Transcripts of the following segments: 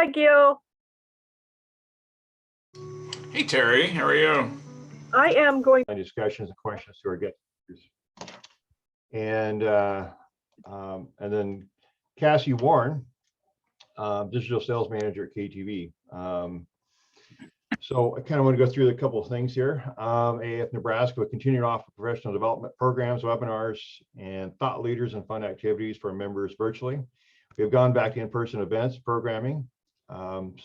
Hi, Gil. Hey, Terry, how are you? I am going. Discussions and questions to our guests. And then Cassie Warren, digital sales manager at KTV. So I kind of want to go through a couple of things here. AAF Nebraska will continue to offer professional development programs, webinars, and thought leaders and fun activities for members virtually. We have gone back to in-person events, programming.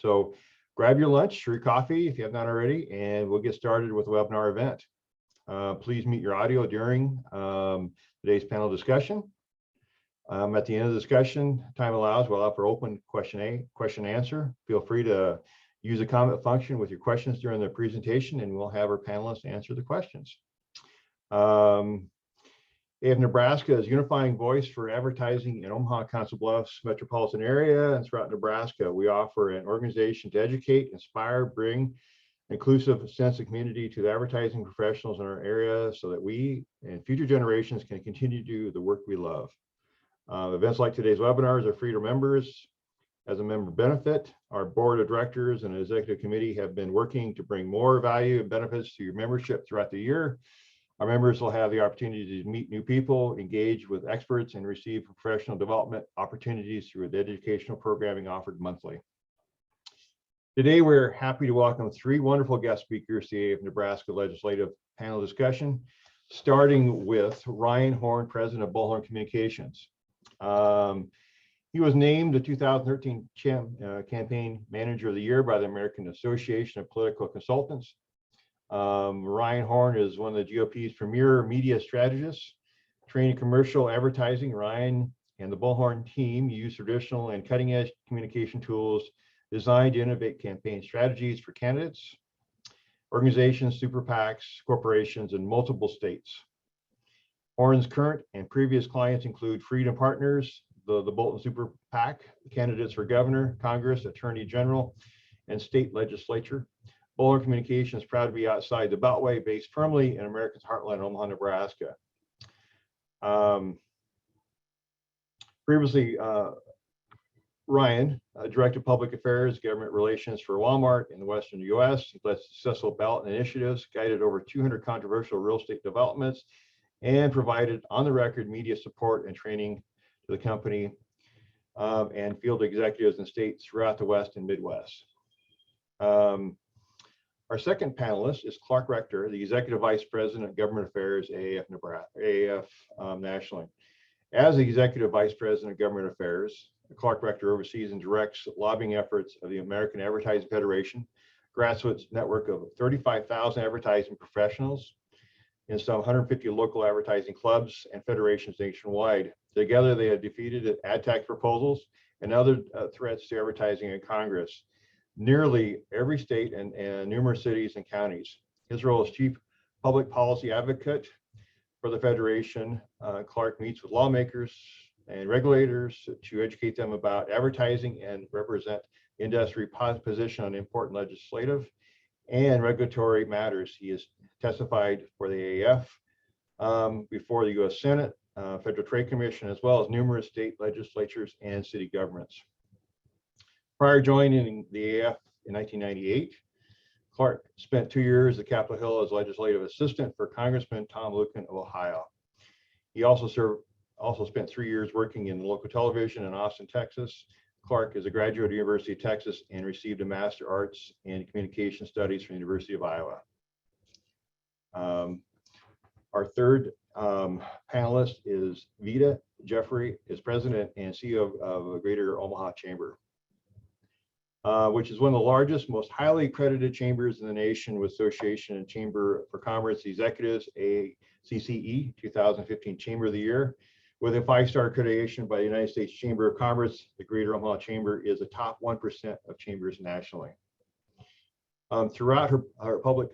So grab your lunch or your coffee if you have not already, and we'll get started with the webinar event. Please mute your audio during today's panel discussion. At the end of the discussion, time allows, we'll offer open question and answer. Feel free to use the comment function with your questions during the presentation, and we'll have our panelists answer the questions. AAF Nebraska is unifying voice for advertising in Omaha, Council Bluffs metropolitan area and throughout Nebraska. We offer an organization to educate, inspire, bring inclusive sense of community to the advertising professionals in our area so that we and future generations can continue to do the work we love. Events like today's webinars are free to members as a member benefit. Our board of directors and executive committee have been working to bring more value and benefits to your membership throughout the year. Our members will have the opportunity to meet new people, engage with experts, and receive professional development opportunities through the educational programming offered monthly. Today, we're happy to welcome three wonderful guest speakers to the AAF Nebraska Legislative Panel Discussion, starting with Ryan Horn, President of Bullhorn Communications. He was named the 2013 Campaign Manager of the Year by the American Association of Political Consultants. Ryan Horn is one of the GOP's premier media strategists. Trained in commercial advertising, Ryan and the Bullhorn team use traditional and cutting-edge communication tools designed to innovate campaign strategies for candidates, organizations, super PACs, corporations in multiple states. Horn's current and previous clients include Freedom Partners, the Bolton Super PAC, candidates for governor, Congress, Attorney General, and state legislature. Bullhorn Communications is proud to be outside the Beltway, based firmly in America's heartland, Omaha, Nebraska. Previously, Ryan directed public affairs, government relations for Walmart in the Western U.S. He led successful ballot initiatives, guided over 200 controversial real estate developments, and provided on-the-record media support and training to the company and field executives in states throughout the West and Midwest. Our second panelist is Clark Rector, the Executive Vice President of Government Affairs, AAF Nebraska, AAF nationally. As the Executive Vice President of Government Affairs, Clark Rector oversees and directs lobbying efforts of the American Advertising Federation, grassroots network of 35,000 advertising professionals in some 150 local advertising clubs and federations nationwide. Together, they have defeated ad tax proposals and other threats to advertising in Congress, nearly every state and numerous cities and counties. His role as Chief Public Policy Advocate for the Federation, Clark meets with lawmakers and regulators to educate them about advertising and represent industry position on important legislative and regulatory matters. He has testified for the AAF before the U.S. Senate, Federal Trade Commission, as well as numerous state legislatures and city governments. Prior to joining the AAF in 1998, Clark spent 2 years at Capitol Hill as legislative assistant for Congressman Tom Lucan of Ohio. He also spent 3 years working in local television in Austin, Texas. Clark is a graduate of the University of Texas and received a Master of Arts in Communication Studies from the University of Iowa. Our third panelist is Veta. Jeffery is president and CEO of the Greater Omaha Chamber, which is one of the largest, most highly accredited chambers in the nation, with Association and Chamber for Commerce Executives, ACCE 2015 Chamber of the Year. With a 5-star accreditation by the United States Chamber of Commerce, the Greater Omaha Chamber is a top 1% of chambers nationally. Throughout her public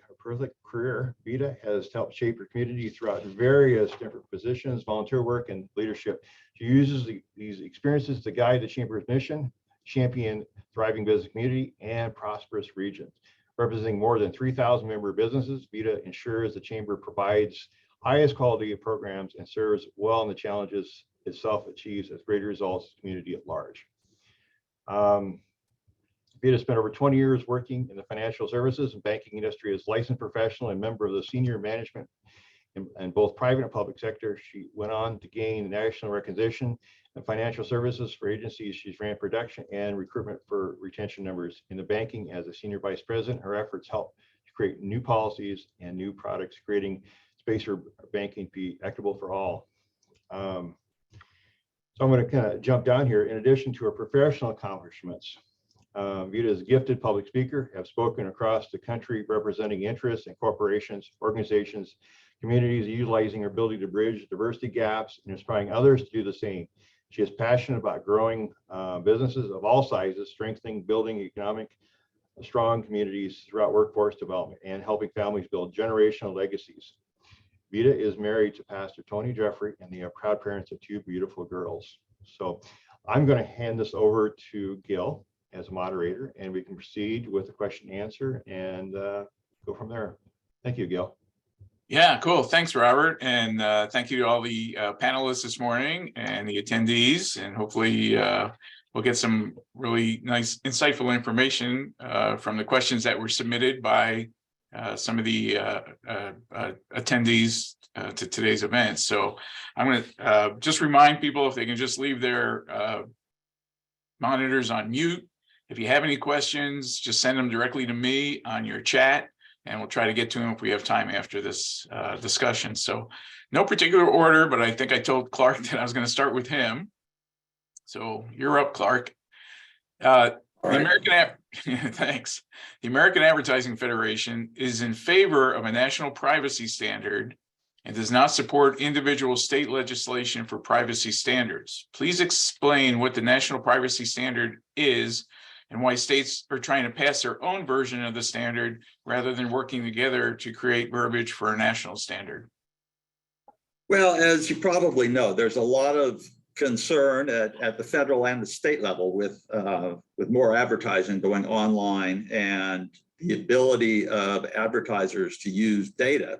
career, Veta has helped shape her community throughout various different positions, volunteer work, and leadership. She uses these experiences to guide the Chamber's mission, champion thriving business community, and prosperous regions. Representing more than 3,000 member businesses, Veta ensures the Chamber provides highest quality of programs and serves well in the challenges itself achieves as greater results to the community at large. Veta spent over 20 years working in the financial services and banking industry as licensed professional and member of the senior management in both private and public sector. She went on to gain national recognition in financial services for agencies. She's ran production and recruitment for retention numbers in the banking as a senior vice president. Her efforts helped to create new policies and new products, creating space for banking to be equitable for all. So I'm going to kind of jump down here. In addition to her professional accomplishments, Veta is a gifted public speaker, have spoken across the country representing interests and corporations, organizations, communities, utilizing her ability to bridge diversity gaps and inspiring others to do the same. She is passionate about growing businesses of all sizes, strengthening, building economic, strong communities throughout workforce development, and helping families build generational legacies. Veta is married to Pastor Tony Jeffery, and they are proud parents of 2 beautiful girls. So I'm going to hand this over to Gil as a moderator, and we can proceed with the question and answer and go from there. Thank you, Gil. Yeah, cool. Thanks, Robert. And thank you to all the panelists this morning and the attendees. And hopefully we'll get some really nice, insightful information from the questions that were submitted by some of the attendees to today's event. So I'm going to just remind people if they can just leave their monitors on mute. If you have any questions, just send them directly to me on your chat, and we'll try to get to them if we have time after this discussion. So no particular order, but I think I told Clark that I was going to start with him. So you're up, Clark. Thanks. The American Advertising Federation is in favor of a national privacy standard and does not support individual state legislation for privacy standards. Please explain what the national privacy standard is and why states are trying to pass their own version of the standard rather than working together to create verbiage for a national standard. Well, as you probably know, there's a lot of concern at the federal and the state level with more advertising going online and the ability of advertisers to use data,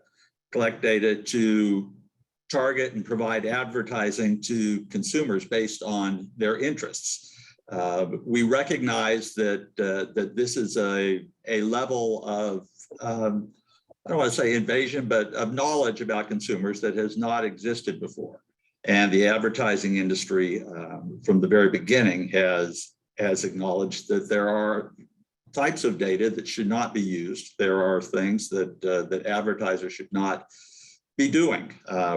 collect data to target and provide advertising to consumers based on their interests. We recognize that this is a level of, I don't want to say invasion, but of knowledge about consumers that has not existed before. And the advertising industry from the very beginning has acknowledged that there are types of data that should not be used. There are things that advertisers should not be doing.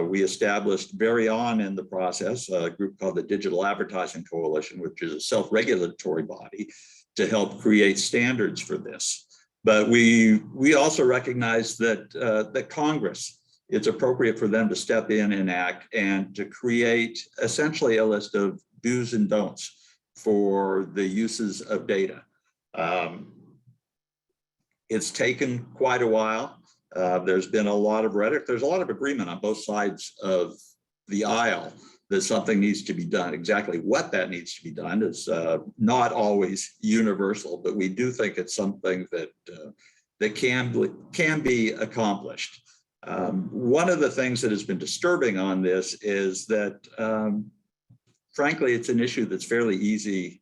We established very on in the process a group called the Digital Advertising Coalition, which is a self-regulatory body to help create standards for this. But we also recognize that Congress, it's appropriate for them to step in and act and to create essentially a list of do's and don'ts for the uses of data. It's taken quite a while. There's been a lot of rhetoric. There's a lot of agreement on both sides of the aisle that something needs to be done. Exactly what that needs to be done is not always universal, but we do think it's something that can be accomplished. One of the things that has been disturbing on this is that, frankly, it's an issue that's fairly easy,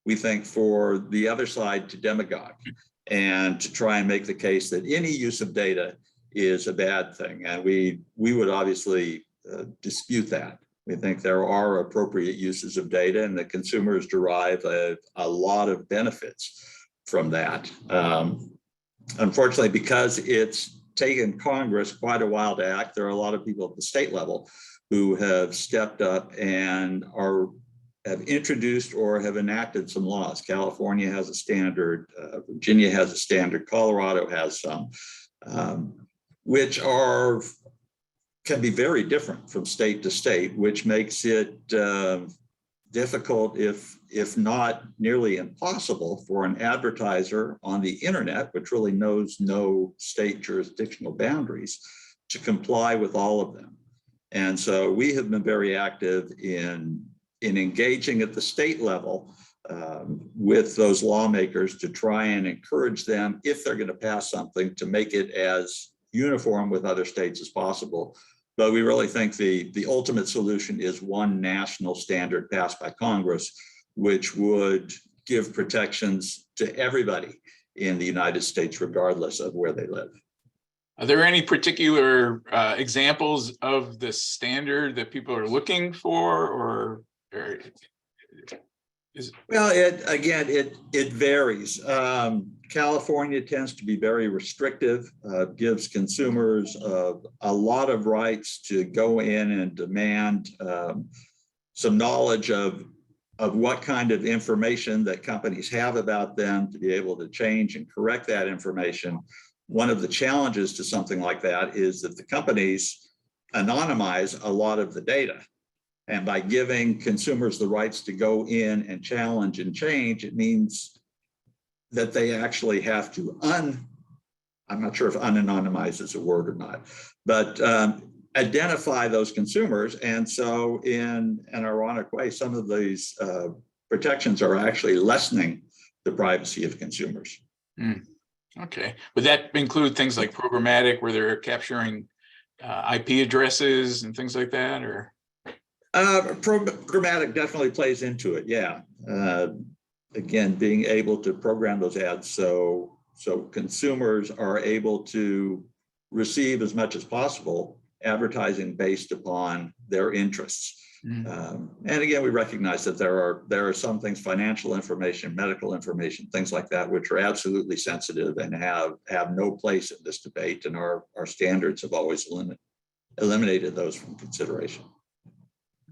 we think, for the other side to demagogue and to try and make the case that any use of data is a bad thing. And we would obviously dispute that. We think there are appropriate uses of data and that consumers derive a lot of benefits from that. Unfortunately, because it's taken Congress quite a while to act, there are a lot of people at the state level who have stepped up and have introduced or have enacted some laws. California has a standard, Virginia has a standard, Colorado has some, which can be very different from state to state, which makes it difficult, if not nearly impossible, for an advertiser on the internet, which really knows no state jurisdictional boundaries, to comply with all of them. And so we have been very active in engaging at the state level with those lawmakers to try and encourage them, if they're going to pass something, to make it as uniform with other states as possible. But we really think the ultimate solution is one national standard passed by Congress, which would give protections to everybody in the United States, regardless of where they live. Are there any particular examples of the standard that people are looking for, or is Well, it varies. California tends to be very restrictive, gives consumers a lot of rights to go in and demand some knowledge of what kind of information that companies have about them, to be able to change and correct that information. One of the challenges to something like that is that the companies anonymize a lot of the data. And by giving consumers the rights to go in and challenge and change, it means that they actually have to I'm not sure if unanonymize is a word or not, but identify those consumers. And so in an ironic way, some of these protections are actually lessening the privacy of consumers. Okay. Would that include things like programmatic, where they're capturing IP addresses and things like that, or? Programmatic definitely plays into it. Yeah. Again, being able to program those ads so consumers are able to receive as much as possible advertising based upon their interests. And again, we recognize that there are some things, financial information, medical information, things like that, which are absolutely sensitive and have no place in this debate. And our standards have always eliminated those from consideration.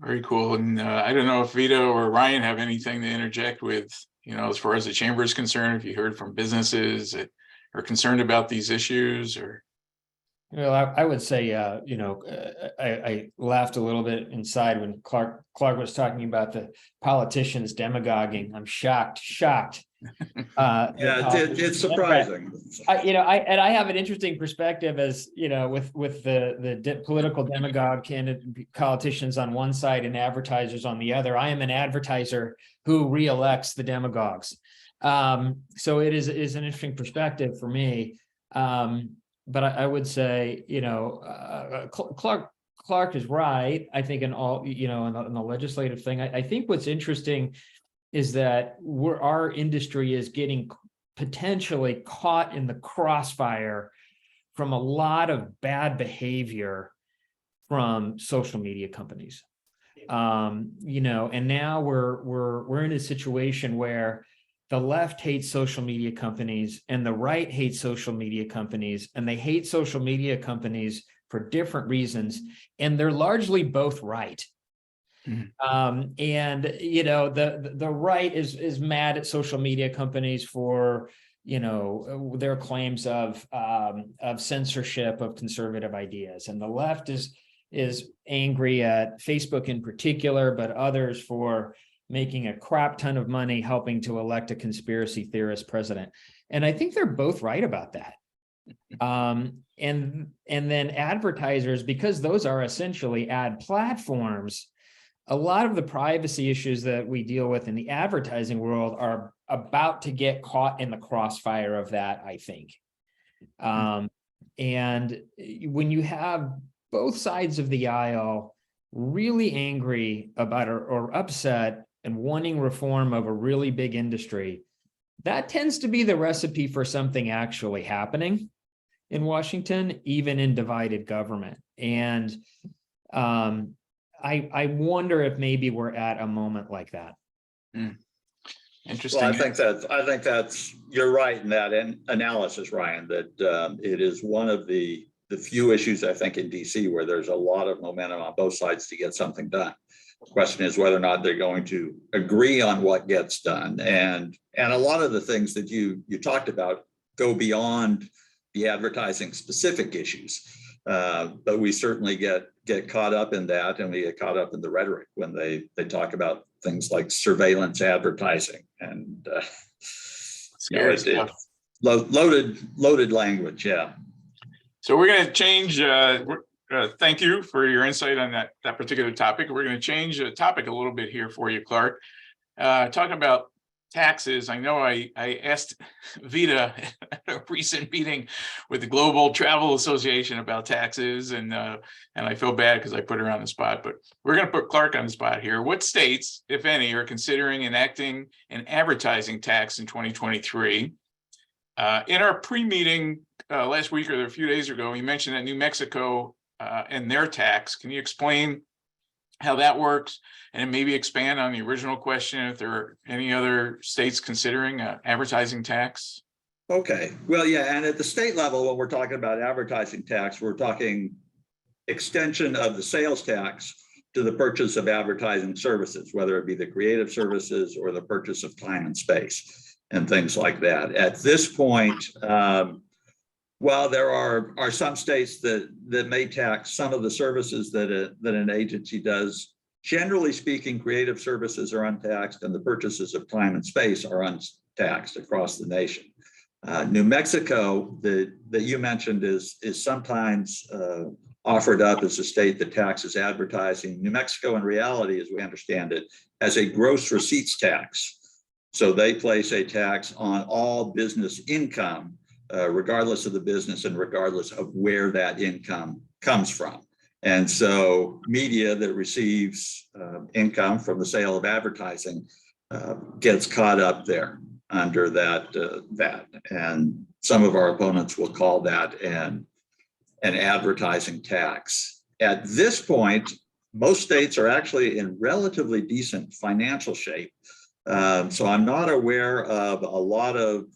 Very cool. And I don't know if Veta or Ryan have anything to interject with, as far as the chamber is concerned, if you heard from businesses that are concerned about these issues, or. Well, I would say, I laughed a little bit inside when Clark was talking about the politicians demagoguing. I'm shocked. Yeah, it's surprising. I have an interesting perspective as, with the political demagogue candidate politicians on one side and advertisers on the other. I am an advertiser who reelects the demagogues. So it is an interesting perspective for me. But I would say, Clark is right. I think in all, in the legislative thing, I think what's interesting is that our industry is getting potentially caught in the crossfire from a lot of bad behavior from social media companies. And now we're in a situation where the left hates social media companies and the right hates social media companies, and they hate social media companies for different reasons. And they're largely both right. And, the right is mad at social media companies for, their claims of censorship of conservative ideas. And the left is angry at Facebook in particular, but others for making a crap ton of money helping to elect a conspiracy theorist president. And I think they're both right about that. And then advertisers, because those are essentially ad platforms, a lot of the privacy issues that we deal with in the advertising world are about to get caught in the crossfire of that, I think. And when you have both sides of the aisle really angry about or upset and wanting reform of a really big industry, that tends to be the recipe for something actually happening in Washington, even in divided government. And I wonder if maybe we're at a moment like that. Interesting. Well, I think that's you're right in that analysis, Ryan, that it is one of the few issues, I think, in DC where there's a lot of momentum on both sides to get something done. The question is whether or not they're going to agree on what gets done. And a lot of the things that you talked about go beyond the advertising specific issues. But we certainly get caught up in that, and we get caught up in the rhetoric when they talk about things like surveillance advertising and scary stuff. Loaded language. Yeah. So we're going to change. Thank you for your insight on that particular topic. We're going to change the topic a little bit here for you, Clark. Talking about taxes. I know I asked Veta at a recent meeting with the Global Travel Association about taxes, and I feel bad because I put her on the spot, but we're going to put Clark on the spot here. What states, if any, are considering enacting an advertising tax in 2023? In our pre-meeting last week or a few days ago, you mentioned that New Mexico and their tax. Can you explain how that works, and maybe expand on the original question if there are any other states considering an advertising tax? Okay, well, yeah, and at the state level, when we're talking about advertising tax, we're talking extension of the sales tax to the purchase of advertising services, whether it be the creative services or the purchase of time and space and things like that. At this point, while there are some states that may tax some of the services that an agency does, generally speaking, creative services are untaxed and the purchases of time and space are untaxed across the nation. New Mexico, that you mentioned, is sometimes offered up as a state that taxes advertising. New Mexico, in reality, as we understand it, has a gross receipts tax. So they place a tax on all business income, regardless of the business and regardless of where that income comes from. And so media that receives income from the sale of advertising gets caught up there under that. And some of our opponents will call that an advertising tax. At this point, most states are actually in relatively decent financial shape. So I'm not aware of a lot of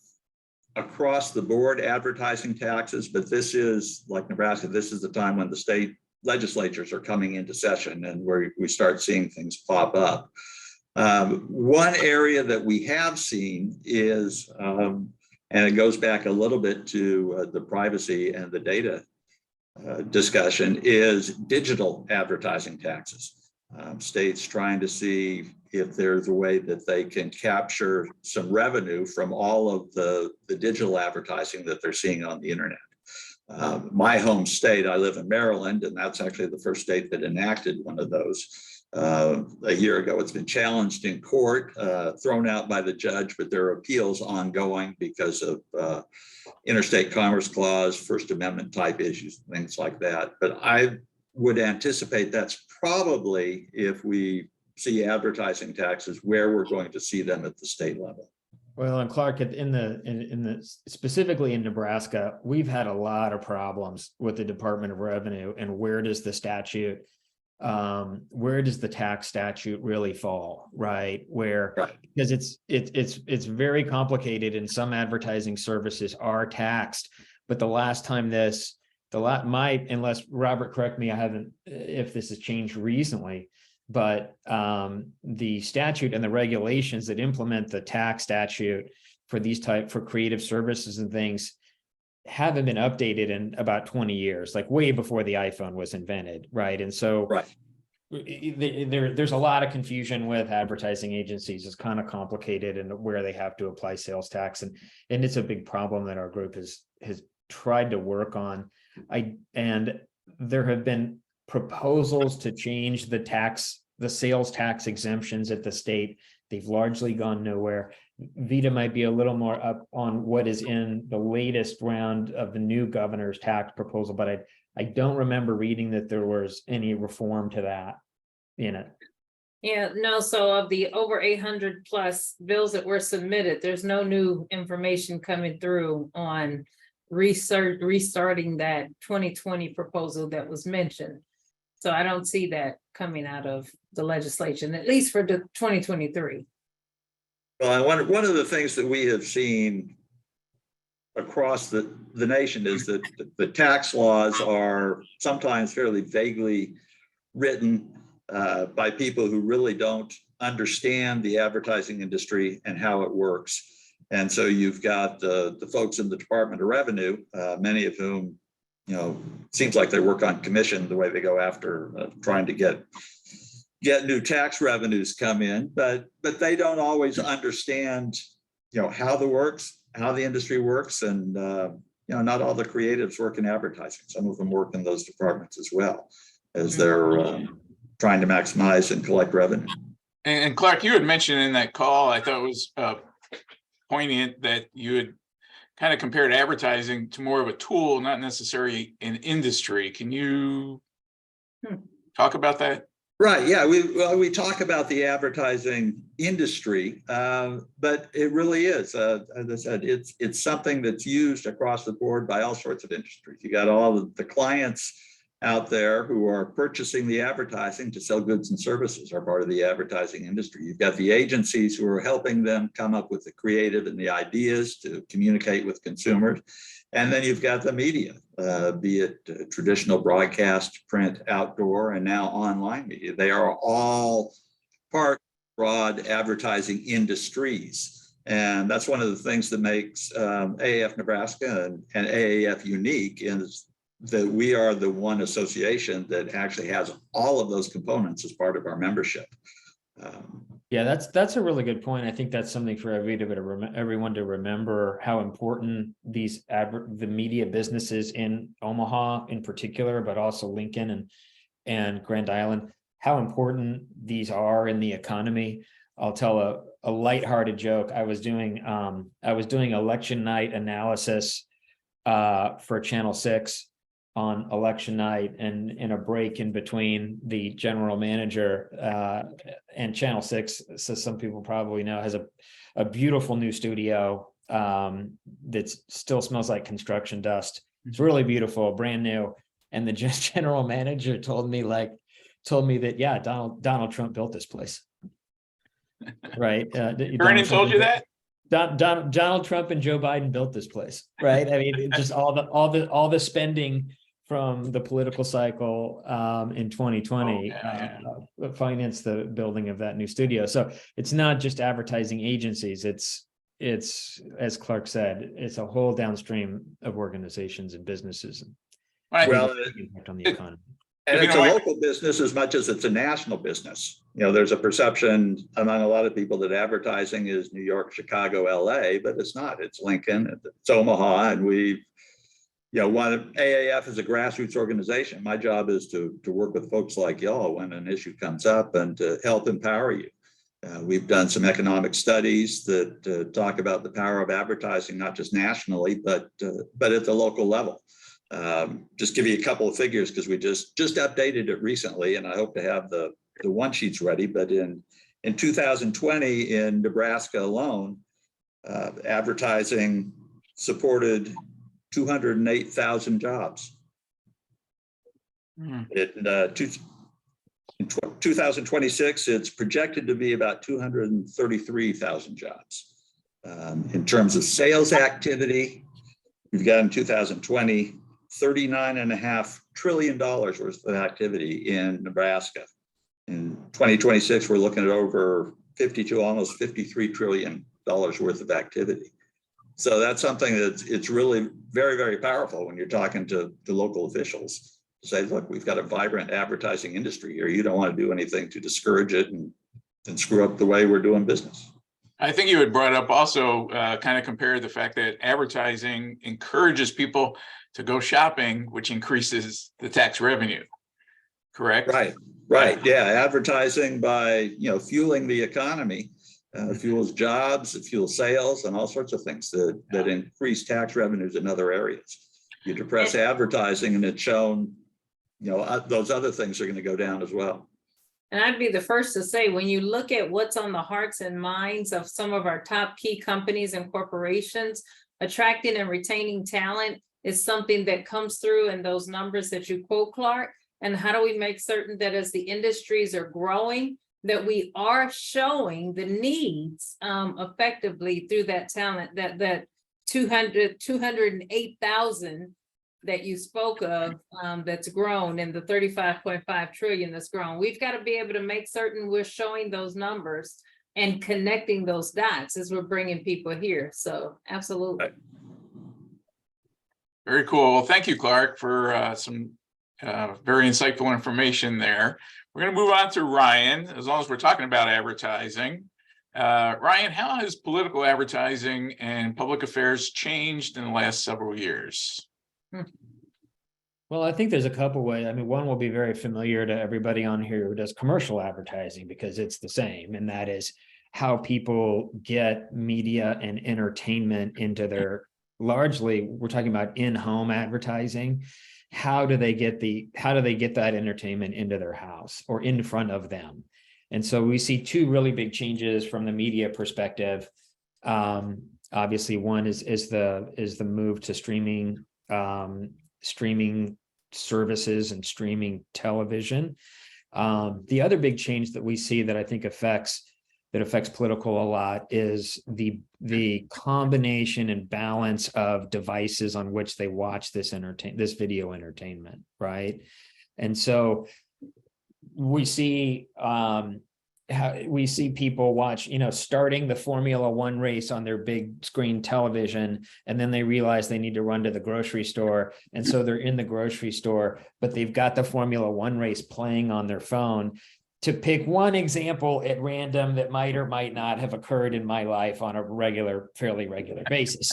across the board advertising taxes, but this is, like Nebraska, this is the time when the state legislatures are coming into session and where we start seeing things pop up. One area that we have seen is, and it goes back a little bit to the privacy and the data discussion, is digital advertising taxes. States trying to see if there's a way that they can capture some revenue from all of the digital advertising that they're seeing on the internet. My home state, I live in Maryland, and that's actually the first state that enacted one of those a year ago. It's been challenged in court, thrown out by the judge, but there are appeals ongoing because of interstate commerce clause, First Amendment type issues, things like that. But I would anticipate that's probably, if we see advertising taxes, where we're going to see them at the state level. Well, and Clark, specifically in Nebraska, we've had a lot of problems with the Department of Revenue and where does the tax statute really fall, right? Because it's very complicated, and some advertising services are taxed. But the last time unless Robert, correct me, I haven't, if this has changed recently, but the statute and the regulations that implement the tax statute for creative services and things haven't been updated in about 20 years, like way before the iPhone was invented, right? And so there's a lot of confusion with advertising agencies. It's kind of complicated and where they have to apply sales tax, and it's a big problem that our group has tried to work on. And there have been proposals to change the sales tax exemptions at the state. They've largely gone nowhere. Veta might be a little more up on what is in the latest round of the new governor's tax proposal, but I don't remember reading that there was any reform to that in it. Yeah, no, so of the over 800 plus bills that were submitted, there's no new information coming through on restarting that 2020 proposal that was mentioned. So I don't see that coming out of the legislation, at least for the 2023. Well, one of the things that we have seen across the nation is that the tax laws are sometimes fairly vaguely written by people who really don't understand the advertising industry and how it works. And so you've got the folks in the Department of Revenue, many of whom, seems like they work on commission the way they go after trying to get new tax revenues come in, but they don't always understand, how the industry works, and not all the creatives work in advertising. Some of them work in those departments as well as they're trying to maximize and collect revenue. And Clark, you had mentioned in that call, I thought it was poignant that you had kind of compared advertising to more of a tool, not necessarily an industry. Can you talk about that? Right. Yeah. We talk about the advertising industry, but it really is, as I said, it's something that's used across the board by all sorts of industries. You got all of the clients out there who are purchasing the advertising to sell goods and services are part of the advertising industry. You've got the agencies who are helping them come up with the creative and the ideas to communicate with consumers. And then you've got the media, be it traditional broadcast, print, outdoor, and now online media. They are all part of broad advertising industries. And that's one of the things that makes AAF Nebraska and AAF unique is that we are the one association that actually has all of those components as part of our membership. Yeah, that's a really good point. I think that's something for everyone to remember how important the media businesses in Omaha in particular, but also Lincoln and Grand Island, how important these are in the economy. I'll tell a lighthearted joke. I was doing election night analysis for Channel 6 on election night, and in a break in between, the general manager and Channel 6, so some people probably know, has a beautiful new studio that still smells like construction dust. It's really beautiful, brand new. And the general manager told me that, yeah, Donald Trump built this place. Right. Vernon told you that? Donald Trump and Joe Biden built this place, right? I mean, just all the spending from the political cycle in 2020 financed the building of that new studio. So it's not just advertising agencies. It's as Clark said, it's a whole downstream of organizations and businesses. Well, Impact on the economy. And it's a local business as much as it's a national business. You know, there's a perception among a lot of people that advertising is New York, Chicago, LA, but it's not. It's Lincoln, it's Omaha, and AAF is a grassroots organization. My job is to work with folks like y'all when an issue comes up and to help empower you. We've done some economic studies that talk about the power of advertising, not just nationally, but at the local level. Just give you a couple of figures because we just updated it recently, and I hope to have the one sheets ready. But in 2020 in Nebraska alone, advertising supported 208,000 jobs. In 2026, it's projected to be about 233,000 jobs. In terms of sales activity, we've got in 2020, $39.5 trillion worth of activity in Nebraska. In 2026, we're looking at over almost $53 trillion worth of activity. So that's something it's really very, very powerful when you're talking to local officials to say, look, we've got a vibrant advertising industry here. You don't want to do anything to discourage it and screw up the way we're doing business. I think you had brought up also kind of compared the fact that advertising encourages people to go shopping, which increases the tax revenue, correct? Right. Yeah. Advertising by, fueling the economy, fuels jobs, it fuels sales and all sorts of things that increase tax revenues in other areas. You depress advertising and it's shown, those other things are going to go down as well. And I'd be the first to say, when you look at what's on the hearts and minds of some of our top key companies and corporations, attracting and retaining talent is something that comes through in those numbers that you quote, Clark. And how do we make certain that as the industries are growing, that we are showing the needs effectively through that talent, that 208,000 that you spoke of that's grown, and the 35.5 trillion that's grown. We've got to be able to make certain we're showing those numbers and connecting those dots as we're bringing people here. So absolutely. Very cool. Well, thank you, Clark, for some very insightful information there. We're going to move on to Ryan, as long as we're talking about advertising. Ryan, how has political advertising and public affairs changed in the last several years? Well, I think there's a couple ways. I mean, one will be very familiar to everybody on here who does commercial advertising because it's the same, and that is how people get media and entertainment into their, largely, we're talking about in-home advertising. How do they get that entertainment into their house or in front of them? And so we see two really big changes from the media perspective. Obviously, one is the move to streaming services and streaming television. The other big change that we see that I think affects political a lot is the combination and balance of devices on which they watch this video entertainment, right? And so we see people watch, starting the Formula One race on their big screen television, and then they realize they need to run to the grocery store. And so they're in the grocery store, but they've got the Formula One race playing on their phone. To pick one example at random that might or might not have occurred in my life on a fairly regular basis.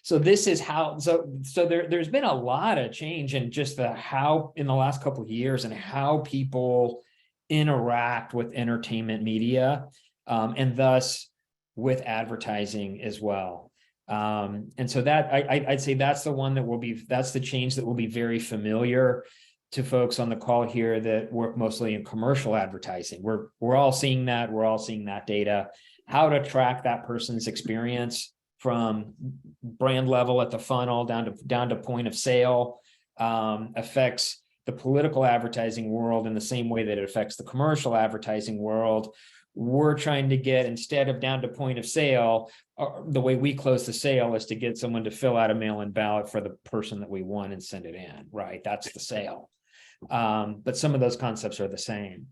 So this is how, there's been a lot of change in just how in the last couple of years and how people interact with entertainment media, and thus with advertising as well. And so that I'd say that's the change that will be very familiar to folks on the call here that work mostly in commercial advertising. We're all seeing that. We're all seeing that data. How to track that person's experience from brand level at the funnel down to point of sale affects the political advertising world in the same way that it affects the commercial advertising world. We're trying to get, instead of down to point of sale, the way we close the sale is to get someone to fill out a mail-in ballot for the person that we want and send it in, right? That's the sale. But some of those concepts are the same.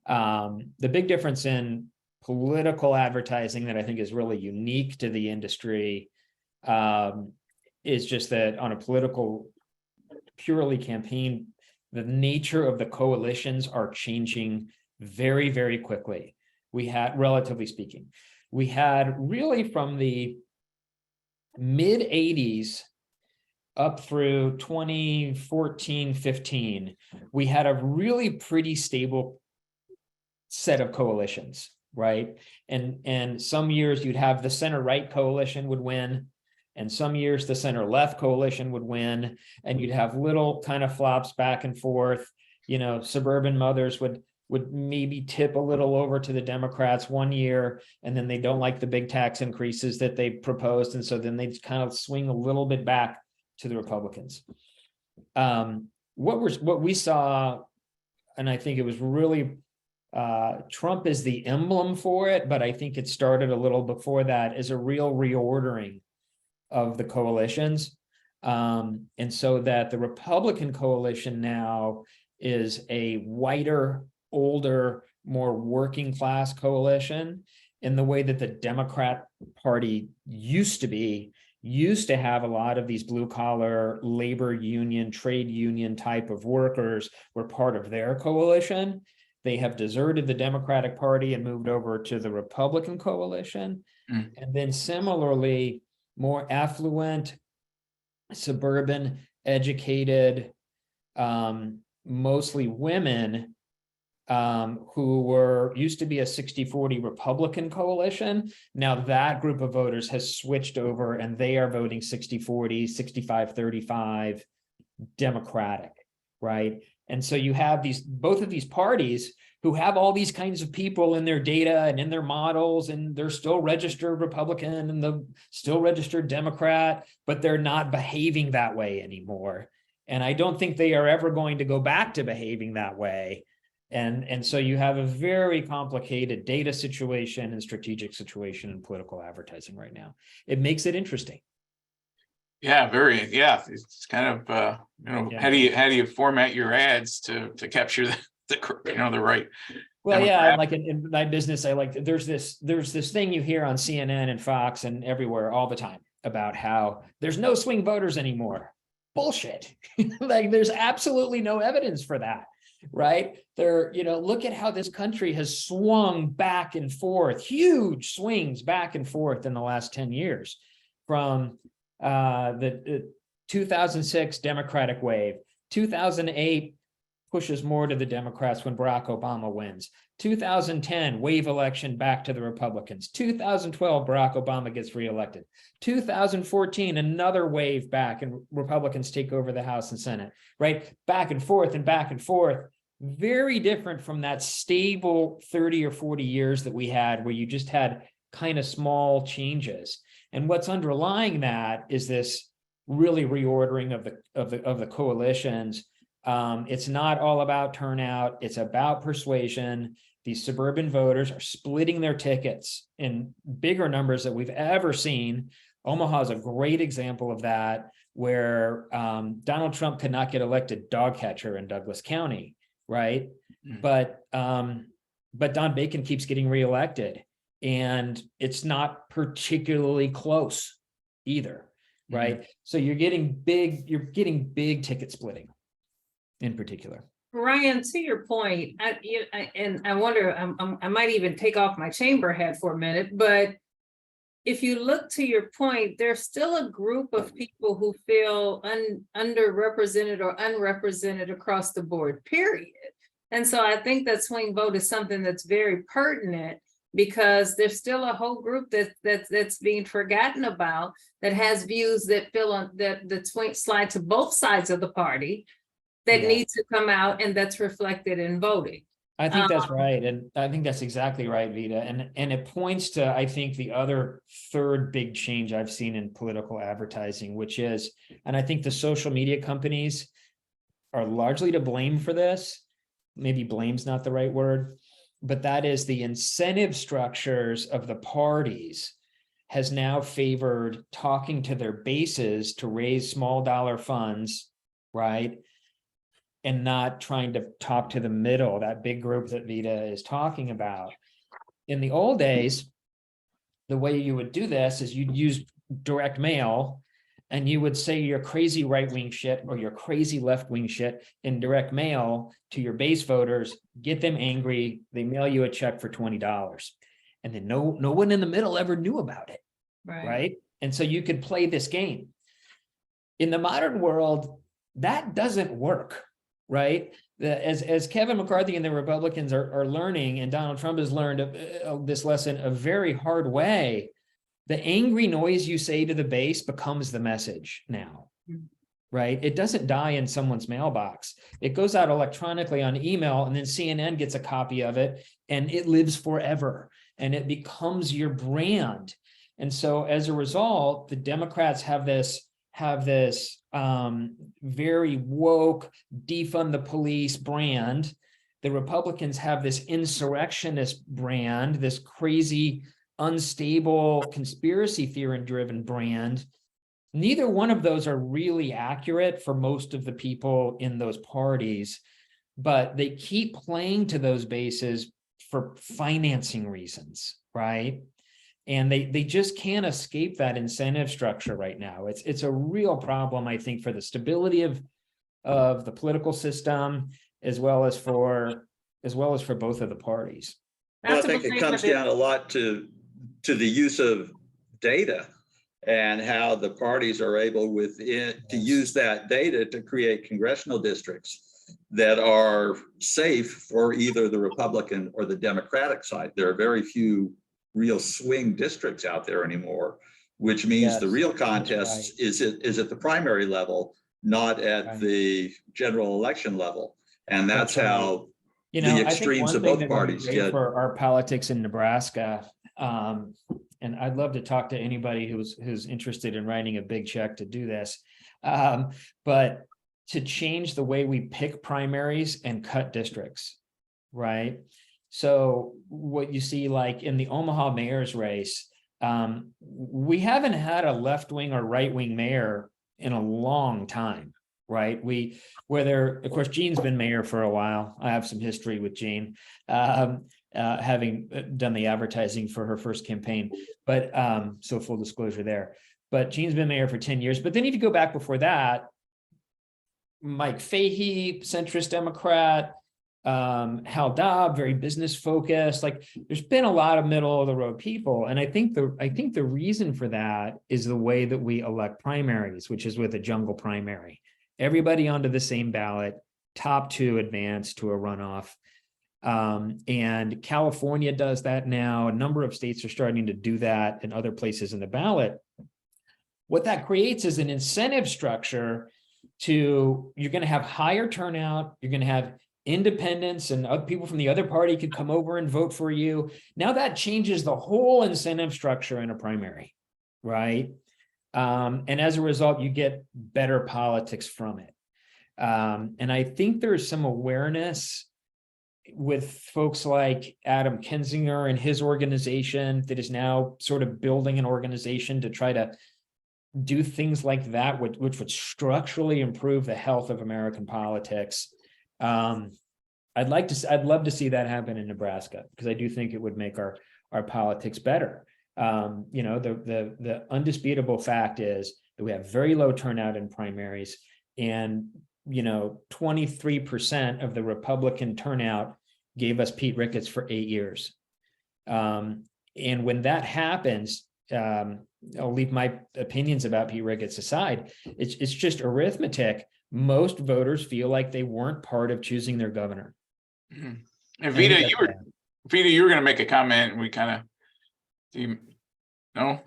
The big difference in political advertising that I think is really unique to the industry is just that on a political, purely campaign, the nature of the coalitions are changing very, very quickly. Relatively speaking, we had really from the mid 80s up through 2014, 15, we had a really pretty stable set of coalitions, right? And some years you'd have the center-right coalition would win, and some years the center-left coalition would win, and you'd have little kind of flops back and forth. Suburban mothers would maybe tip a little over to the Democrats one year, and then they don't like the big tax increases that they proposed, and so then they kind of swing a little bit back to the Republicans. What we saw, and I think it was really Trump is the emblem for it, but I think it started a little before that, is a real reordering of the coalitions. And so that the Republican coalition now is a whiter, older, more working class coalition, in the way that the Democrat Party used to have a lot of these blue collar labor union, trade union type of workers were part of their coalition. They have deserted the Democratic Party and moved over to the Republican coalition. And then similarly, more affluent, suburban, educated, mostly women, who used to be a 60-40 Republican coalition. Now that group of voters has switched over and they are voting 60-40, 65-35 Democratic, right? And so you have both of these parties who have all these kinds of people in their data and in their models, and they're still registered Republican and the still registered Democrat, but they're not behaving that way anymore. And I don't think they are ever going to go back to behaving that way. And so you have a very complicated data situation and strategic situation in political advertising right now. It makes it interesting. Yeah, it's kind of how do you format your ads to capture the right. Well, yeah, like in my business, there's this thing you hear on CNN and Fox and everywhere all the time about how there's no swing voters anymore. Bullshit. Like there's absolutely no evidence for that. Right there, look at how this country has swung back and forth, huge swings back and forth in the last 10 years, from the 2006 Democratic wave 2008 pushes more to the Democrats when Barack Obama wins. 2010, wave election back to the Republicans. 2012, Barack Obama gets reelected. 2014, another wave back and Republicans take over the House and Senate, right? Back and forth and back and forth. Very different from that stable 30 or 40 years that we had where you just had kind of small changes. And what's underlying that is this really reordering of the coalitions. It's not all about turnout. It's about persuasion. These suburban voters are splitting their tickets in bigger numbers that we've ever seen. Omaha is a great example of that, where Donald Trump could not get elected dog catcher in Douglas County, right? But Don Bacon keeps getting reelected, and it's not particularly close either, right? So you're getting big ticket splitting in particular. Ryan, to your point, I wonder, I might even take off my chamber hat for a minute, but if you look to your point, there's still a group of people who feel underrepresented or unrepresented across the board, period. And so I think that swing vote is something that's very pertinent, because there's still a whole group that's being forgotten about, that has views that feel on that swing slide to both sides of the party, that needs to come out, and that's reflected in voting. I think that's right. And I think that's exactly right, Veta. And it points to, I think, the other third big change I've seen in political advertising, which is, and I think the social media companies are largely to blame for this. Maybe blame's not the right word, but that is the incentive structures of the parties has now favored talking to their bases to raise small dollar funds, right? And not trying to talk to the middle, that big group that Veta is talking about. In the old days, the way you would do this is you'd use direct mail, and you would say your crazy right-wing shit or your crazy left-wing shit in direct mail to your base voters, get them angry, they mail you a check for $20. And then no one in the middle ever knew about it, right? And so you could play this game. In the modern world, that doesn't work. Right. As Kevin McCarthy and the Republicans are learning, and Donald Trump has learned this lesson a very hard way, the angry noise you say to the base becomes the message now. Right. It doesn't die in someone's mailbox. It goes out electronically on email, and then CNN gets a copy of it, and it lives forever, and it becomes your brand. And so as a result, the Democrats have this very woke, defund the police brand. The Republicans have this insurrectionist brand, this crazy, unstable, conspiracy theory-driven brand. Neither one of those are really accurate for most of the people in those parties, but they keep playing to those bases for financing reasons, right? And they just can't escape that incentive structure right now. It's a real problem, I think, for the stability of the political system, as well as for both of the parties. Well, I think it comes down a lot to the use of data, and how the parties are able to use that data to create congressional districts that are safe for either the Republican or the Democratic side. There are very few real swing districts out there anymore, which means the real contest is at the primary level, not at the general election level. And that's how the extremes of both parties get. For our politics in Nebraska, and I'd love to talk to anybody who's interested in writing a big check to do this, but to change the way we pick primaries and cut districts, right? So what you see, like in the Omaha mayor's race, we haven't had a left-wing or right-wing mayor in a long time, right? Of course, Jean's been mayor for a while. I have some history with Jean, having done the advertising for her first campaign, but so full disclosure there. But Jean's been mayor for 10 years. But then if you go back before that, Mike Fahey, centrist Democrat, Hal Dobb, very business focused. Like, there's been a lot of middle of the road people. And I think the reason for that is the way that we elect primaries, which is with a jungle primary. everybody onto the same ballot, top 2 advance to a runoff. And California does that now. A number of states are starting to do that, and other places in the ballot. What that creates is an incentive structure to, you're going to have higher turnout, you're going to have independents, and other people from the other party could come over and vote for you. Now that changes the whole incentive structure in a primary, right? And as a result, you get better politics from it. And I think there's some awareness with folks like Adam Kinzinger and his organization that is now sort of building an organization to try to do things like that, which would structurally improve the health of American politics. I'd love to see that happen in Nebraska, because I do think it would make our politics better. You know, the undisputable fact is that we have very low turnout in primaries, and 23% of the Republican turnout gave us Pete Ricketts for 8 years. And when that happens, I'll leave my opinions about Pete Ricketts aside. It's just arithmetic. Most voters feel like they weren't part of choosing their governor. And Veta, you were going to make a comment, and we kind of, no?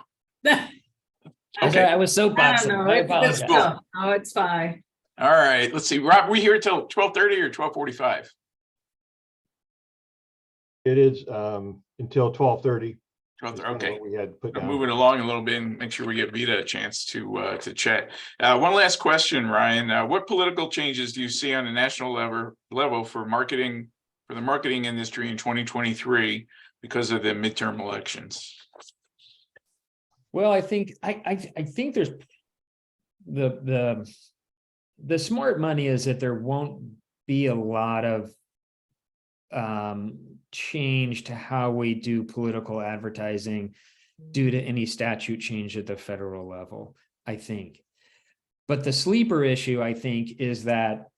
Okay, I was soapboxing. I apologize. No, it's fine. All right, let's see. Rob, we here till 12:30 or 12:45? It is until 12:30. Okay. We had put down. Move it along a little bit and make sure we give Veta a chance to chat. One last question, Ryan. What political changes do you see on a national level for the marketing industry in 2023 because of the midterm elections? Well, I think there's the smart money is that there won't be a lot of change to how we do political advertising due to any statute change at the federal level, I think. But the sleeper issue, I think, is that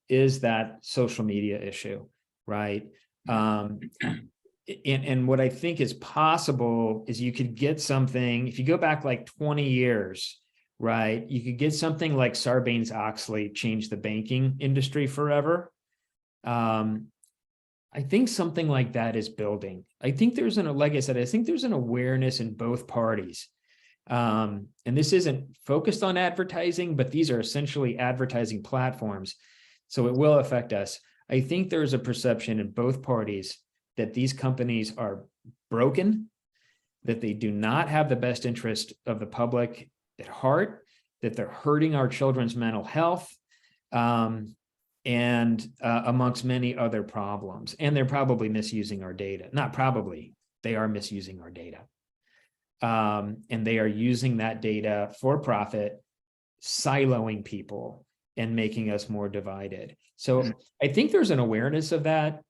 social media issue, right? And what I think is possible is you could get something, if you go back like 20 years, right? You could get something like Sarbanes-Oxley change the banking industry forever. I think something like that is building. I think like I said, I think there's an awareness in both parties. And this isn't focused on advertising, but these are essentially advertising platforms. So it will affect us. I think there's a perception in both parties that these companies are broken, that they do not have the best interest of the public at heart, that they're hurting our children's mental health, and amongst many other problems. And they're probably misusing our data. Not probably, they are misusing our data. And they are using that data for profit, siloing people and making us more divided. So I think there's an awareness of that.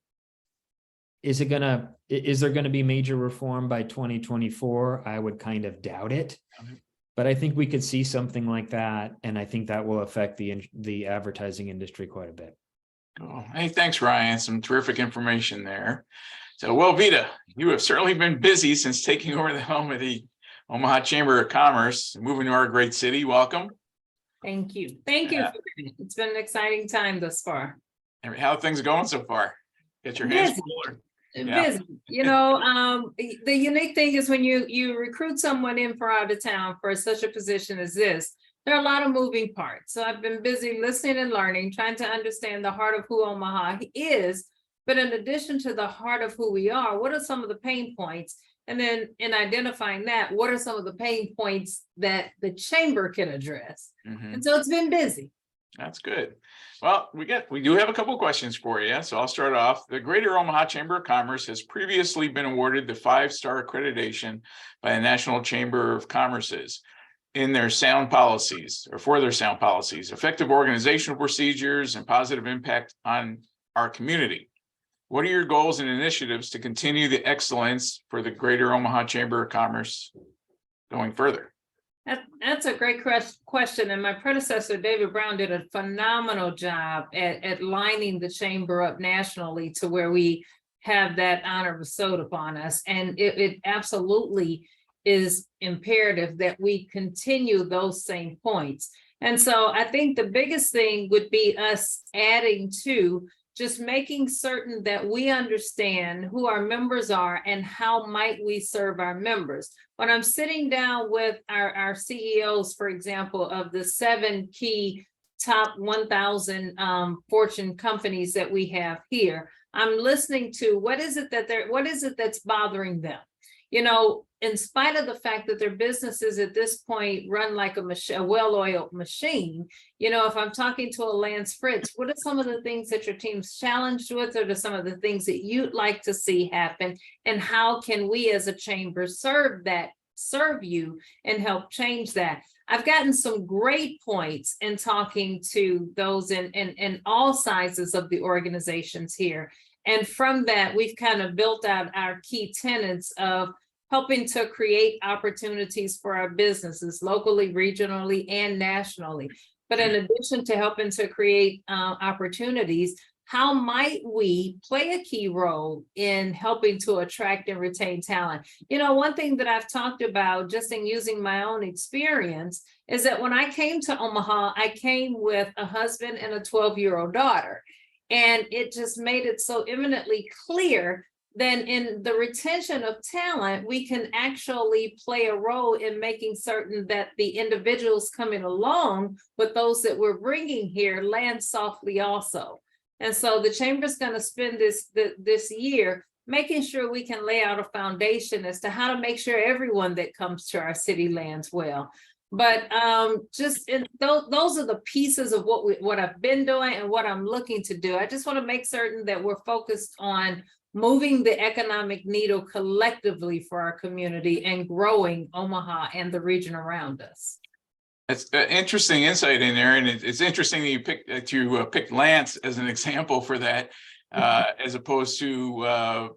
Is there gonna be major reform by 2024? I would kind of doubt it. But I think we could see something like that, and I think that will affect the advertising industry quite a bit. Oh, hey, thanks, Ryan. Some terrific information there. So, well, Veta, you have certainly been busy since taking over the helm of the Omaha Chamber of Commerce, moving to our great city. Welcome. Thank you. Thank you. It's been an exciting time thus far. How are things going so far? Get your hands full. Busy. The unique thing is when you recruit someone in from out of town for such a position as this, there are a lot of moving parts. So I've been busy listening and learning, trying to understand the heart of who Omaha is. But in addition to the heart of who we are, what are some of the pain points? And then in identifying that, what are some of the pain points that the chamber can address? And so it's been busy. That's good. Well, we do have a couple of questions for you. So I'll start off. The Greater Omaha Chamber of Commerce has previously been awarded the 5-star accreditation by the National Chamber of Commerce's for their sound policies, effective organizational procedures, and positive impact on our community. What are your goals and initiatives to continue the excellence for the Greater Omaha Chamber of Commerce going further? That's a great question. And my predecessor, David Brown, did a phenomenal job at lining the chamber up nationally to where we have that honor bestowed upon us. And it absolutely is imperative that we continue those same points. And so I think the biggest thing would be us adding to just making certain that we understand who our members are and how might we serve our members. When I'm sitting down with our CEOs, for example, of the 7 key top 1,000 Fortune companies that we have here, I'm listening to what is it that's bothering them? You know, in spite of the fact that their businesses at this point run like a well-oiled machine, you know, if I'm talking to a Lance Fritz, what are some of the things that your team's challenged with, or some of the things that you'd like to see happen? And how can we as a chamber serve you and help change that? I've gotten some great points in talking to those in all sizes of the organizations here. And from that, we've kind of built out our key tenets of helping to create opportunities for our businesses locally, regionally, and nationally. But in addition to helping to create opportunities, how might we play a key role in helping to attract and retain talent? You know, one thing that I've talked about just in using my own experience is that when I came to Omaha, I came with a husband and a 12-year-old daughter. And it just made it so eminently clear that in the retention of talent, we can actually play a role in making certain that the individuals coming along with those that we're bringing here land softly also. And so the chamber's going to spend this year making sure we can lay out a foundation as to how to make sure everyone that comes to our city lands well. But those are the pieces of what I've been doing and what I'm looking to do. I just want to make certain that we're focused on moving the economic needle collectively for our community and growing Omaha and the region around us. That's an interesting insight in there, and it's interesting that you picked Lance as an example for that, as opposed to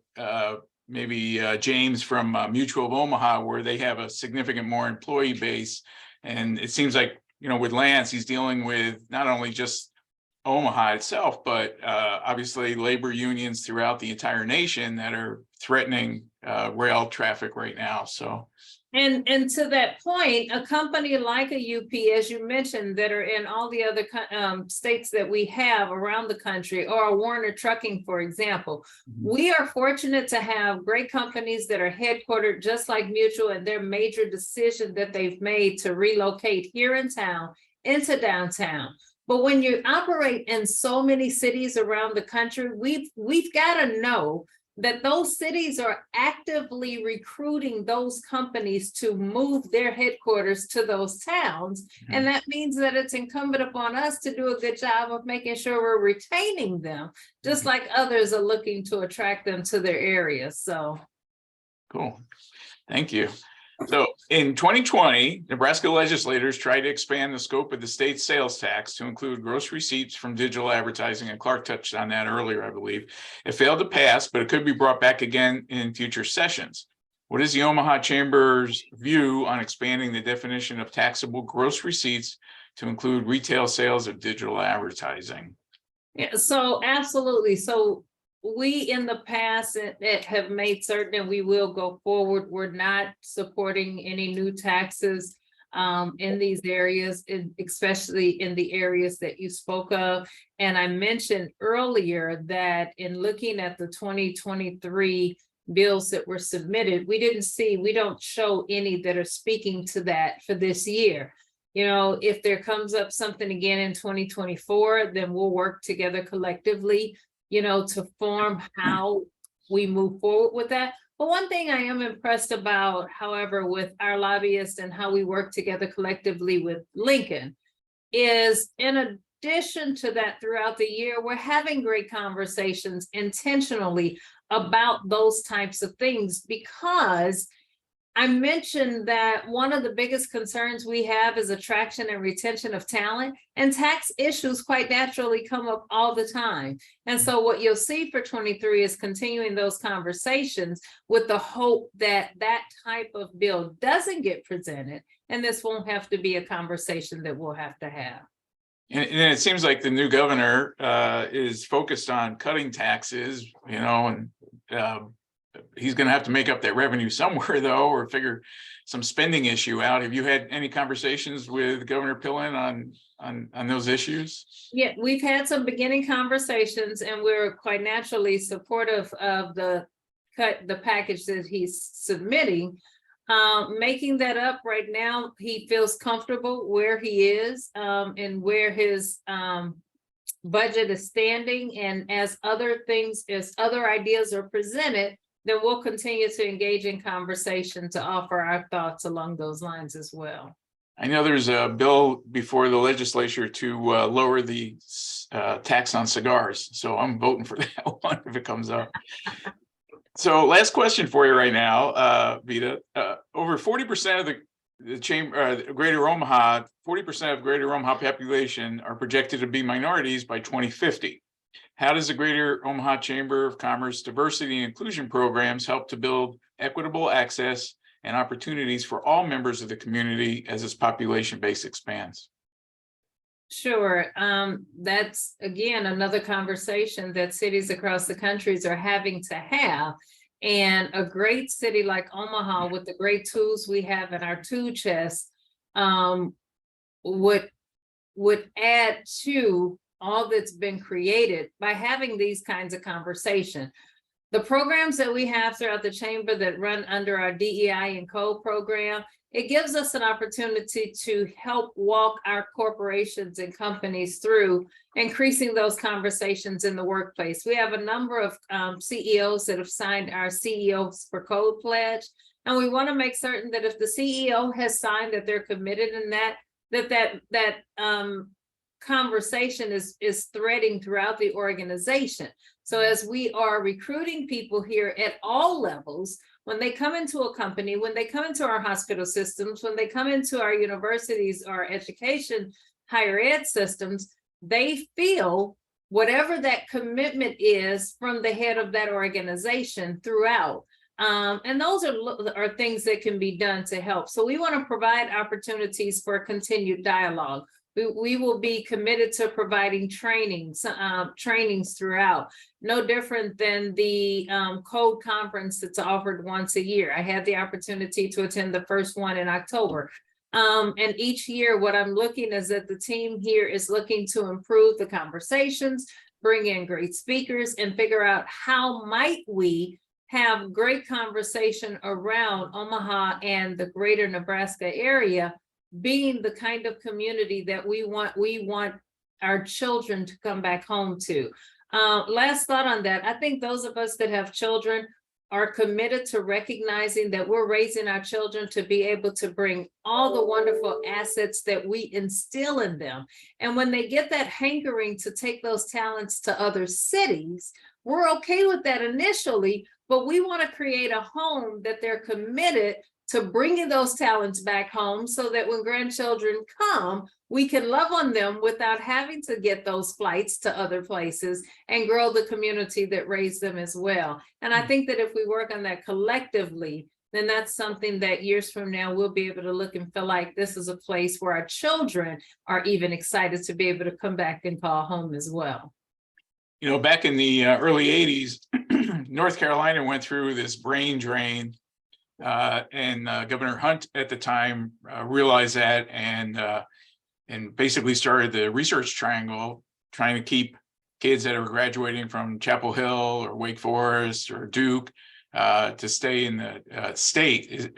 maybe James from Mutual of Omaha, where they have a significant more employee base. And it seems like, you know, with Lance, he's dealing with not only just Omaha itself, but obviously labor unions throughout the entire nation that are threatening rail traffic right now. So. And to that point, a company like a UP, as you mentioned, that are in all the other states that we have around the country, or a Warner Trucking, for example, we are fortunate to have great companies that are headquartered just like Mutual, and their major decision that they've made to relocate here in town into downtown. But when you operate in so many cities around the country, we've got to know that those cities are actively recruiting those companies to move their headquarters to those towns. Mm-hmm. And that means that it's incumbent upon us to do a good job of making sure we're retaining them, just like others are looking to attract them to their areas. So. Cool. Thank you. So in 2020, Nebraska legislators tried to expand the scope of the state's sales tax to include gross receipts from digital advertising, and Clark touched on that earlier, I believe. It failed to pass, but it could be brought back again in future sessions. What is the Omaha Chamber's view on expanding the definition of taxable gross receipts to include retail sales of digital advertising? Yeah, so absolutely. So we in the past have made certain, and we will go forward, we're not supporting any new taxes in these areas, especially in the areas that you spoke of. And I mentioned earlier that in looking at the 2023 bills that were submitted, we don't show any that are speaking to that for this year. You know, if there comes up something again in 2024, then we'll work together collectively, you know, to form how we move forward with that. But one thing I am impressed about, however, with our lobbyists and how we work together collectively with Lincoln is, in addition to that, throughout the year, we're having great conversations intentionally about those types of things, because I mentioned that one of the biggest concerns we have is attraction and retention of talent, and tax issues quite naturally come up all the time. And so what you'll see for 23 is continuing those conversations with the hope that that type of bill doesn't get presented, and this won't have to be a conversation that we'll have to have. And it seems like the new governor is focused on cutting taxes, you know, and he's going to have to make up that revenue somewhere though, or figure some spending issue out. Have you had any conversations with Governor Pillen on those issues? Yeah, we've had some beginning conversations and we're quite naturally supportive of the package that he's submitting. Making that up right now, he feels comfortable where he is and where his budget is standing. And as other ideas are presented, then we'll continue to engage in conversation to offer our thoughts along those lines as well. I know there's a bill before the legislature to lower the tax on cigars, so I'm voting for that one if it comes up. So last question for you right now, Veta. Over 40% of the chamber, Greater Omaha, 40% of Greater Omaha population are projected to be minorities by 2050. How does the Greater Omaha Chamber of Commerce Diversity and Inclusion programs help to build equitable access and opportunities for all members of the community as its population base expands? Sure. That's again another conversation that cities across the country are having to have. And a great city like Omaha, with the great tools we have in our tool chest, would add to all that's been created by having these kinds of conversations. The programs that we have throughout the chamber that run under our DEI and Code program, it gives us an opportunity to help walk our corporations and companies through increasing those conversations in the workplace. We have a number of CEOs that have signed our CEOs for Code pledge, and we want to make certain that if the CEO has signed that they're committed in that conversation is threading throughout the organization. So as we are recruiting people here at all levels, when they come into a company, when they come into our hospital systems, when they come into our universities, our education, higher ed systems, they feel whatever that commitment is from the head of that organization throughout. And those are things that can be done to help. So we want to provide opportunities for continued dialogue. We will be committed to providing trainings throughout, no different than the Code conference that's offered once a year. I had the opportunity to attend the first one in October. And each year, what I'm looking is that the team here is looking to improve the conversations, bring in great speakers, and figure out how might we have great conversation around Omaha and the greater Nebraska area being the kind of community that we want our children to come back home to. Last thought on that, I think those of us that have children are committed to recognizing that we're raising our children to be able to bring all the wonderful assets that we instill in them. And when they get that hankering to take those talents to other cities, we're okay with that initially, but we want to create a home that they're committed to bringing those talents back home so that when grandchildren come, we can love on them without having to get those flights to other places and grow the community that raised them as well. And I think that if we work on that collectively, then that's something that years from now, we'll be able to look and feel like this is a place where our children are even excited to be able to come back and call home as well. You know, back in the early 80s, North Carolina went through this brain drain. And Governor Hunt at the time realized that and basically started the research triangle, trying to keep kids that are graduating from Chapel Hill or Wake Forest or Duke to stay in the state.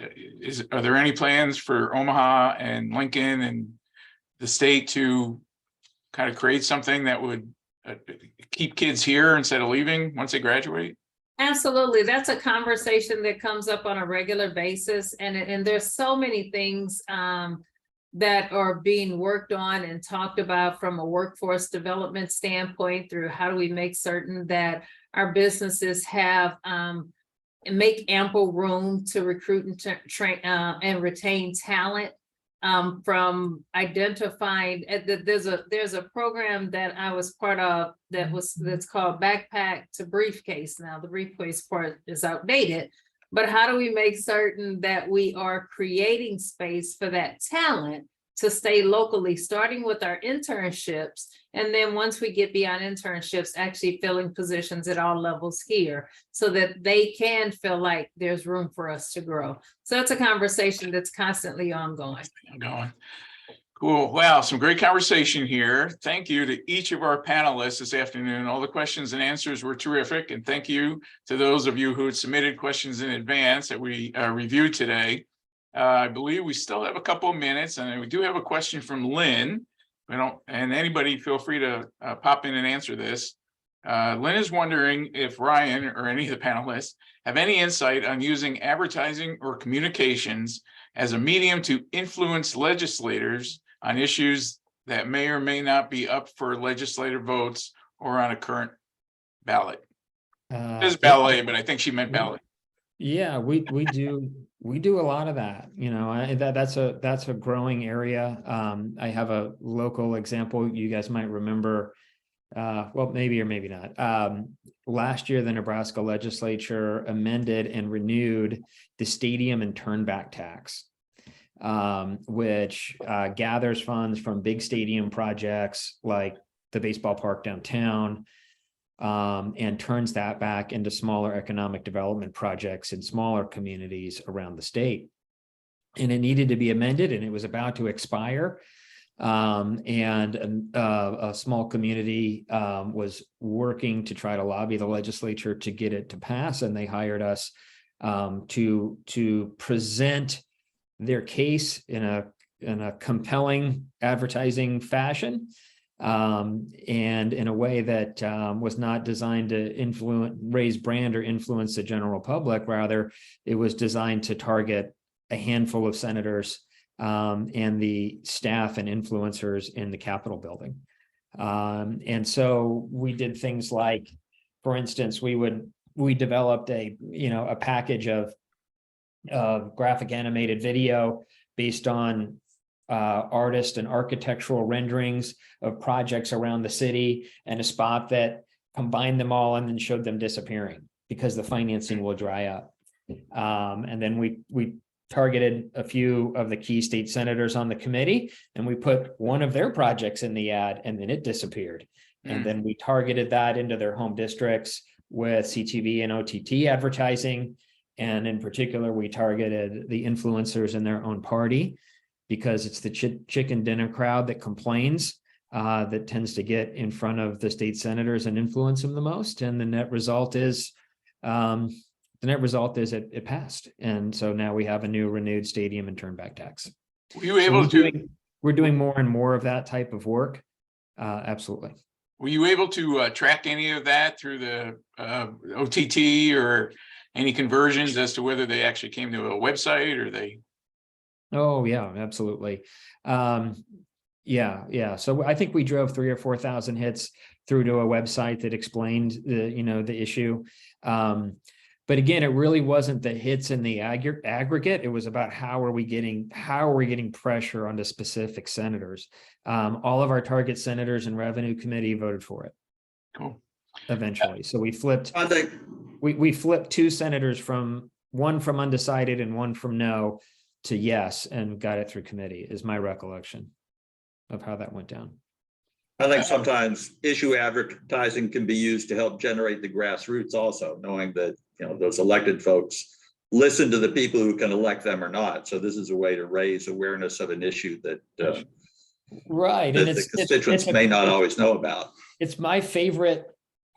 Are there any plans for Omaha and Lincoln and the state to kind of create something that would keep kids here instead of leaving once they graduate? Absolutely. That's a conversation that comes up on a regular basis. And there's so many things that are being worked on and talked about from a workforce development standpoint through how do we make certain that our businesses have make ample room to recruit and train and retain talent. From identifying there's a program that I was part of that's called Backpack to Briefcase. Now the briefcase part is outdated, but how do we make certain that we are creating space for that talent to stay locally, starting with our internships. And then once we get beyond internships, actually filling positions at all levels here so that they can feel like there's room for us to grow. So that's a conversation that's constantly ongoing. Cool. Wow, some great conversation here. Thank you to each of our panelists this afternoon. All the questions and answers were terrific. And thank you to those of you who had submitted questions in advance that we reviewed today. I believe we still have a couple of minutes, and we do have a question from Lynn. And anybody feel free to pop in and answer this. Lynn is wondering if Ryan or any of the panelists have any insight on using advertising or communications as a medium to influence legislators on issues that may or may not be up for legislative votes or on a current ballot. It is ballet, but I think she meant ballet. Yeah, we do a lot of that. You know, that's a growing area. I have a local example you guys might remember. Well, maybe or maybe not. Last year, the Nebraska legislature amended and renewed the stadium and turnback tax, which gathers funds from big stadium projects like the baseball park downtown, and turns that back into smaller economic development projects in smaller communities around the state. And it needed to be amended, and it was about to expire. And a small community was working to try to lobby the legislature to get it to pass, and they hired us to present their case in a compelling advertising fashion, and in a way that was not designed to raise brand or influence the general public. Rather, it was designed to target a handful of senators and the staff and influencers in the Capitol building. And so we did things like, for instance, we developed a package of graphic animated video based on artist and architectural renderings of projects around the city, and a spot that combined them all and then showed them disappearing because the financing will dry up. And then we targeted a few of the key state senators on the committee, and we put one of their projects in the ad, and then it disappeared. And then we targeted that into their home districts with CTV and OTT advertising. And in particular, we targeted the influencers in their own party, because it's the chicken dinner crowd that complains, that tends to get in front of the state senators and influence them the most. And the net result is it passed. And so now we have a new renewed stadium and turnback tax. Were you able we're doing more and more of that type of work. Absolutely. Were you able to track any of that through the OTT or any conversions as to whether they actually came to a website or they? Oh yeah, absolutely. Yeah. So I think we drove 3,000 or 4,000 hits through to a website that explained the issue. But again, it really wasn't the hits in the aggregate. It was about how are we getting pressure onto specific senators. All of our target senators and revenue committee voted for it. Cool. Eventually. So we flipped two senators, one from undecided and one from no to yes, and got it through committee, is my recollection of how that went down. I think sometimes issue advertising can be used to help generate the grassroots also, knowing that those elected folks listen to the people who can elect them or not. So this is a way to raise awareness of an issue that right, and the constituents may not always know about. It's my favorite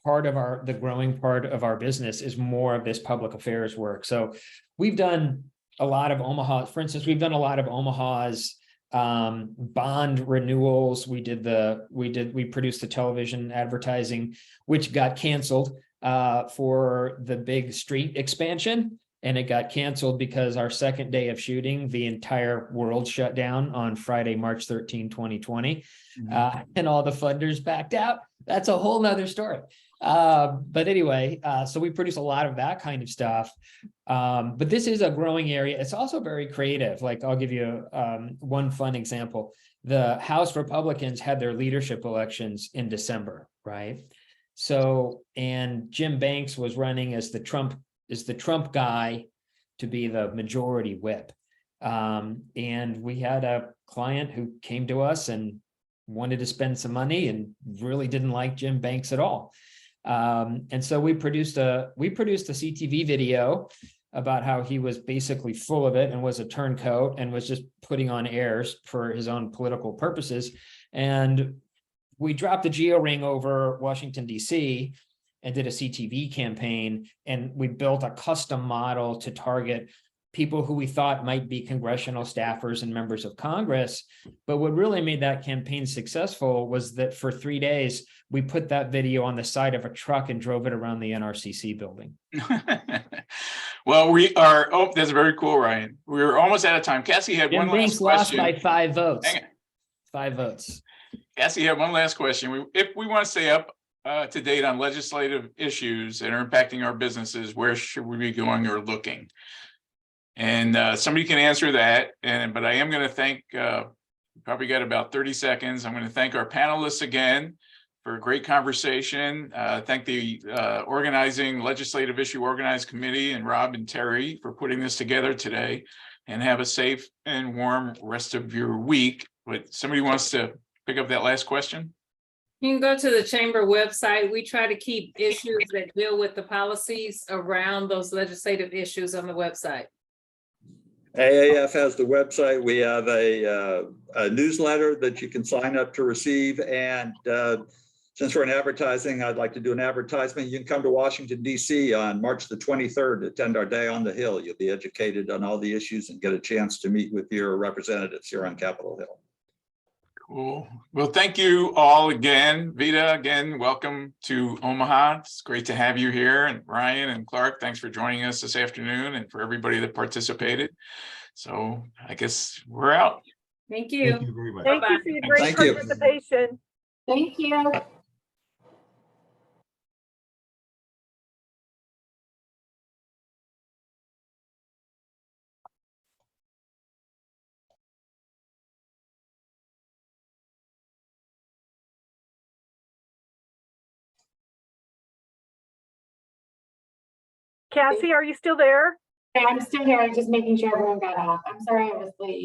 part of the growing part of our business is more of this public affairs work. So we've done a lot of Omaha, for instance, we've done a lot of Omaha's bond renewals. We produced the television advertising, which got canceled for the big street expansion. And it got canceled because our second day of shooting, the entire world shut down on Friday, March 13, 2020. And all the funders backed out. That's a whole nother story. But anyway, so we produce a lot of that kind of stuff. But this is a growing area. It's also very creative. Like, I'll give you one fun example. The House Republicans had their leadership elections in December, right? So, and Jim Banks was running as the Trump guy to be the majority whip. And we had a client who came to us and wanted to spend some money and really didn't like Jim Banks at all. And so we produced a CTV video about how he was basically full of it and was a turncoat and was just putting on airs for his own political purposes. And we dropped a geo ring over Washington, D.C. and did a CTV campaign. And we built a custom model to target people who we thought might be congressional staffers and members of Congress. But what really made that campaign successful was that for 3 days, we put that video on the side of a truck and drove it around the NRCC building. Well, we are, oh, that's very cool, Ryan. We're almost out of time. Cassie had one Jim Banks last lost question. by 5 votes. Hang on. 5 votes. Cassie had one last question. If we want to stay up to date on legislative issues that are impacting our businesses, where should we be going or looking? And somebody can answer that. But I am going to thank, probably got about 30 seconds. I'm going to thank our panelists again for a great conversation. Thank the organizing legislative issue organized committee and Rob and Terry for putting this together today, and have a safe and warm rest of your week. But somebody wants to pick up that last question? You can go to the chamber website. We try to keep issues that deal with the policies around those legislative issues on the website. AAF has the website. We have a newsletter that you can sign up to receive. And since we're in advertising, I'd like to do an advertisement. You can come to Washington, D.C. on March the 23rd to attend our Day on the Hill. You'll be educated on all the issues and get a chance to meet with your representatives here on Capitol Hill. Cool. Well, thank you all again. Veta, again, welcome to Omaha. It's great to have you here. And Ryan and Clark, thanks for joining us this afternoon, and for everybody that participated. So I guess we're out. Thank you. Thank you very much. Thank you for your great Thank you. participation. Thank you. Cassie, are you still there? I'm still here. I'm just making sure everyone got off. I'm sorry I was late.